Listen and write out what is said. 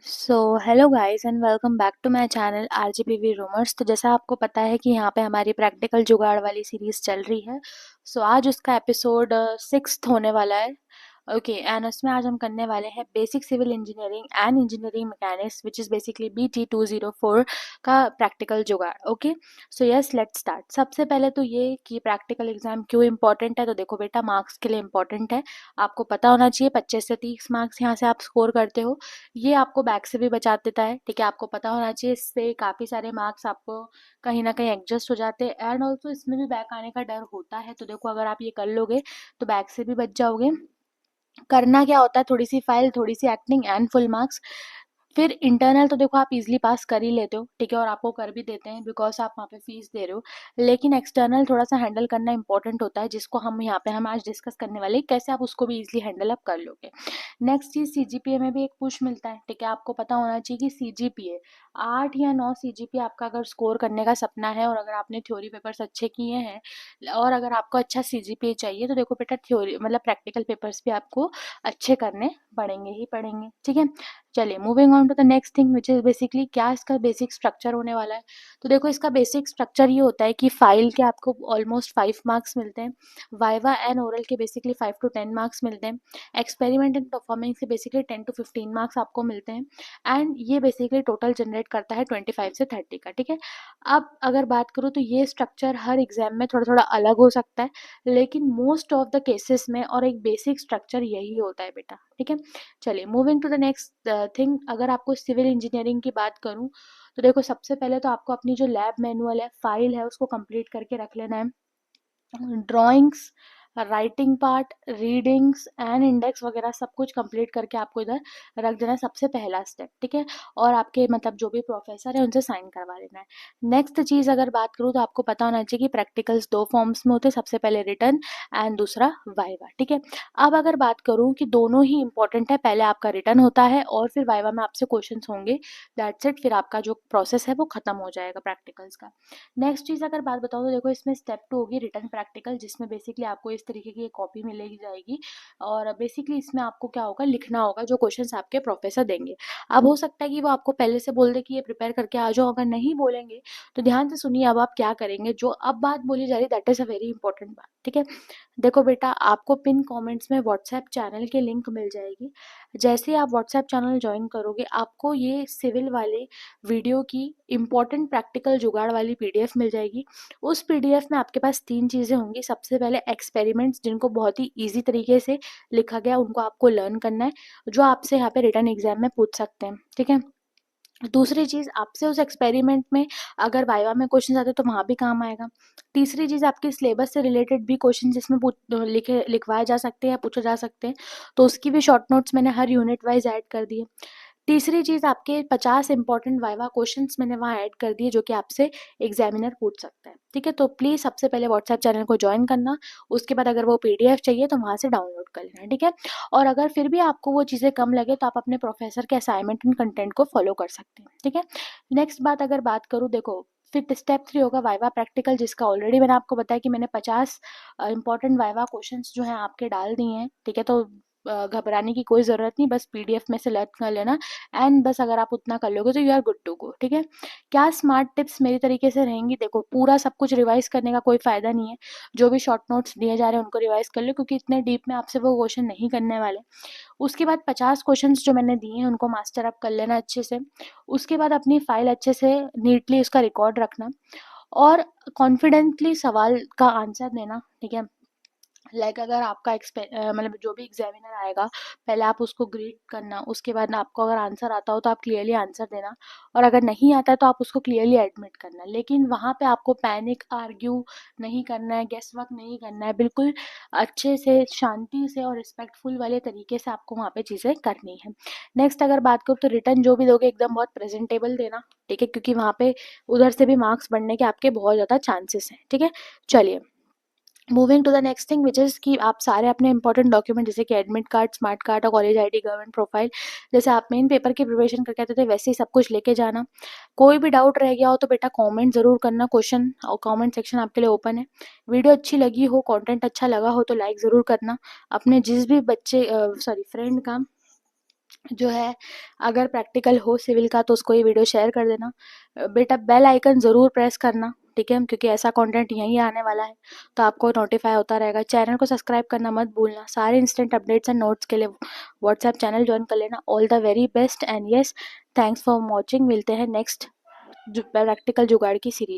So hello guys and welcome back to my channel RGPV rumours. तो जैसा आपको पता है कि यहाँ पे हमारी प्रैक्टिकल जुगाड़ वाली सीरीज चल रही है। सो आज उसका एपिसोड 6th होने वाला है। ओके एंड उसमें आज हम करने वाले हैं basic civil engineering and engineering mechanics which is basically BT 204 का प्रैक्टिकल जुगाड़। Okay so yes let's start. सबसे पहले तो ये कि प्रैक्टिकल एग्जाम क्यों इंपॉर्टेंट है। तो देखो बेटा, मार्क्स के लिए इंपॉर्टेंट है। आपको पता होना चाहिए 25 से 30 मार्क्स यहाँ से आप स्कोर करते हो। ये आपको बैक से भी बचा देता है, ठीक है। आपको पता होना चाहिए इससे काफ़ी सारे मार्क्स आपको कहीं ना कहीं एडजस्ट हो जाते हैं। एंड ऑल्सो इसमें भी बैक आने का डर होता है। तो देखो, अगर आप ये कर लोगे तो बैक से भी बच जाओगे। करना क्या होता है, थोड़ी सी फाइल, थोड़ी सी एक्टिंग एंड फुल मार्क्स। फिर इंटरनल तो देखो आप इजीली पास कर ही लेते हो, ठीक है, और आपको कर भी देते हैं बिकॉज आप वहाँ पे फीस दे रहे हो। लेकिन एक्सटर्नल थोड़ा सा हैंडल करना इंपॉर्टेंट होता है, जिसको हम यहाँ पे हम आज डिस्कस करने वाले हैं कैसे आप उसको भी इजीली हैंडल अप कर लोगे। नेक्स्ट चीज, सीजीपीए में भी एक पुश मिलता है, ठीक है। आपको पता होना चाहिए कि सीजीपीए 8 या 9 सीजीपीए आपका अगर स्कोर करने का सपना है और अगर आपने थ्योरी पेपर्स अच्छे किए हैं और अगर आपको अच्छा सीजीपीए चाहिए तो देखो बेटा, थ्योरी मतलब प्रैक्टिकल पेपर्स भी आपको अच्छे करने पड़ेंगे ही पड़ेंगे, ठीक है। चलिए moving on to the next thing which is basically क्या इसका बेसिक स्ट्रक्चर होने वाला है। तो देखो, इसका बेसिक स्ट्रक्चर ये होता है कि फाइल के आपको ऑलमोस्ट 5 मार्क्स मिलते हैं। वाइवा एंड ओरल के बेसिकली 5 to 10 मार्क्स मिलते हैं। एक्सपेरिमेंट एंड परफॉर्मेंस से बेसिकली 10 to 15 मार्क्स आपको मिलते हैं। एंड ये बेसिकली टोटल जनरेट करता है 25 से 30 का, ठीक है। अब अगर बात करूँ तो ये स्ट्रक्चर हर एग्जाम में थोड़ा थोड़ा अलग हो सकता है, लेकिन मोस्ट ऑफ द केसेस में और एक बेसिक स्ट्रक्चर यही होता है बेटा, ठीक है। चलिए moving to the next thing, अगर आपको सिविल इंजीनियरिंग की बात करूं तो देखो, सबसे पहले तो आपको अपनी जो लैब मैनुअल है, फाइल है, उसको कंप्लीट करके रख लेना है। Drawings, writing part, readings and index वगैरह सब कुछ कंप्लीट करके आपको इधर रख देना है, सबसे पहला स्टेप, ठीक है। और आपके मतलब जो भी प्रोफेसर है उनसे साइन करवा लेना है। नेक्स्ट चीज़ अगर बात करूँ तो आपको पता होना चाहिए कि प्रैक्टिकल्स 2 फॉर्म्स में होते हैं, सबसे पहले रिटर्न एंड दूसरा वाइवा, ठीक है। अब अगर बात करूँ कि दोनों ही इंपॉर्टेंट है, पहले आपका रिटर्न होता है और फिर वाइवा में आपसे क्वेश्चन होंगे, दैट्स इट। फिर आपका जो प्रोसेस है वो खत्म हो जाएगा प्रैक्टिकल्स का। नेक्स्ट चीज़ अगर बात बताऊँ तो देखो, इसमें स्टेप 2 होगी रिटर्न प्रैक्टिकल, जिसमें बेसिकली आपको इस तरीके की एक कॉपी मिलेगी जाएगी और बेसिकली इसमें आपको क्या होगा, लिखना होगा जो क्वेश्चंस आपके प्रोफेसर देंगे। अब हो सकता है कि वो आपको पहले से बोल दे कि ये प्रिपेयर करके आ जाओ, अगर नहीं बोलेंगे तो ध्यान से सुनिए अब आप क्या करेंगे। जो अब बात बोली जा रही that is a very important बात, ठीक है। देखो बेटा, आपको पिन कमेंट्स में व्हाट्सएप चैनल की लिंक मिल जाएगी। जैसे आप व्हाट्सएप चैनल ज्वाइन करोगे, आपको ये सिविल वाले वीडियो की इम्पोर्टेंट प्रैक्टिकल जुगाड़ वाली पीडीएफ मिल जाएगी। उस पीडीएफ में आपके पास 3 चीज़ें होंगी। सबसे पहले एक्सपेरिमेंट्स, जिनको बहुत ही ईजी तरीके से लिखा गया उनको आपको लर्न करना है, जो आपसे यहाँ पे रिटर्न एग्जाम में पूछ सकते हैं, ठीक है। दूसरी चीज़, आपसे उस एक्सपेरिमेंट में अगर वाइवा में क्वेश्चन आते हैं तो वहाँ भी काम आएगा। तीसरी चीज़, आपके सिलेबस से रिलेटेड भी क्वेश्चन जिसमें लिखवाए जा सकते हैं या पूछे जा सकते हैं, तो उसकी भी शॉर्ट नोट्स मैंने हर यूनिट वाइज ऐड कर दिए। तीसरी चीज़, आपके 50 इंपॉर्टेंट वाइवा क्वेश्चंस मैंने वहाँ ऐड कर दिए जो कि आपसे एग्जामिनर पूछ सकता है, ठीक है। तो प्लीज़ सबसे पहले व्हाट्सएप चैनल को ज्वाइन करना, उसके बाद अगर वो पीडीएफ चाहिए तो वहाँ से डाउनलोड कर लेना, ठीक है। और अगर फिर भी आपको वो चीज़ें कम लगे तो आप अपने प्रोफेसर के असाइनमेंट एंड कंटेंट को फॉलो कर सकते हैं, ठीक है। नेक्स्ट बात अगर बात करूँ, देखो फिर स्टेप 3 होगा वाइवा प्रैक्टिकल, जिसका ऑलरेडी मैंने आपको बताया कि मैंने 50 इंपॉर्टेंट वाइवा क्वेश्चंस जो हैं आपके डाल दिए हैं, ठीक है। तो घबराने की कोई ज़रूरत नहीं, बस पीडीएफ में से लर्न कर लेना एंड बस अगर आप उतना कर लोगे तो you are good to go, ठीक है। क्या स्मार्ट टिप्स मेरी तरीके से रहेंगी, देखो पूरा सब कुछ रिवाइज करने का कोई फ़ायदा नहीं है। जो भी शॉर्ट नोट्स दिए जा रहे हैं उनको रिवाइज कर लो, क्योंकि इतने डीप में आपसे वो क्वेश्चन नहीं करने वाले। उसके बाद 50 क्वेश्चंस जो मैंने दिए हैं उनको मास्टर अप कर लेना अच्छे से। उसके बाद अपनी फाइल अच्छे से नीटली उसका रिकॉर्ड रखना और कॉन्फिडेंटली सवाल का आंसर देना, ठीक है। अगर आपका मतलब जो भी एग्जामिनर आएगा, पहले आप उसको ग्रीट करना, उसके बाद आपको अगर आंसर आता हो तो आप क्लियरली आंसर देना, और अगर नहीं आता है तो आप उसको क्लियरली एडमिट करना। लेकिन वहाँ पे आपको पैनिक आर्ग्यू नहीं करना है, गेस वर्क नहीं करना है, बिल्कुल अच्छे से शांति से और रिस्पेक्टफुल वाले तरीके से आपको वहाँ पे चीज़ें करनी है। नेक्स्ट अगर बात करूँ तो रिटर्न जो भी दोगे एकदम बहुत प्रेजेंटेबल देना, ठीक है, क्योंकि वहाँ पे उधर से भी मार्क्स बढ़ने के आपके बहुत ज़्यादा चांसेस हैं, ठीक है। चलिए moving to the next thing which is कि आप सारे अपने इंपॉर्टेंट डॉक्यूमेंट जैसे कि एडमिट कार्ड, स्मार्ट कार्ड और कॉलेज आईडी, गवर्नमेंट प्रोफाइल, जैसे आप मेन पेपर की प्रिपरेशन करके आते थे वैसे ही सब कुछ लेके जाना। कोई भी डाउट रह गया हो तो बेटा कमेंट ज़रूर करना, क्वेश्चन और कमेंट सेक्शन आपके लिए ओपन है। वीडियो अच्छी लगी हो, कंटेंट अच्छा लगा हो तो लाइक ज़रूर करना। अपने जिस भी बच्चे फ्रेंड का जो है, अगर प्रैक्टिकल हो सिविल का तो उसको ये वीडियो शेयर कर देना। बेटा बेल आइकन ज़रूर प्रेस करना, ठीक है, क्योंकि ऐसा कंटेंट यहीं आने वाला है तो आपको नोटिफाई होता रहेगा। चैनल को सब्सक्राइब करना मत भूलना। सारे इंस्टेंट अपडेट्स एंड नोट्स के लिए व्हाट्सएप चैनल ज्वाइन कर लेना। All the very best and yes, thanks for watching. मिलते हैं नेक्स्ट प्रैक्टिकल जुगाड़ की सीरीज।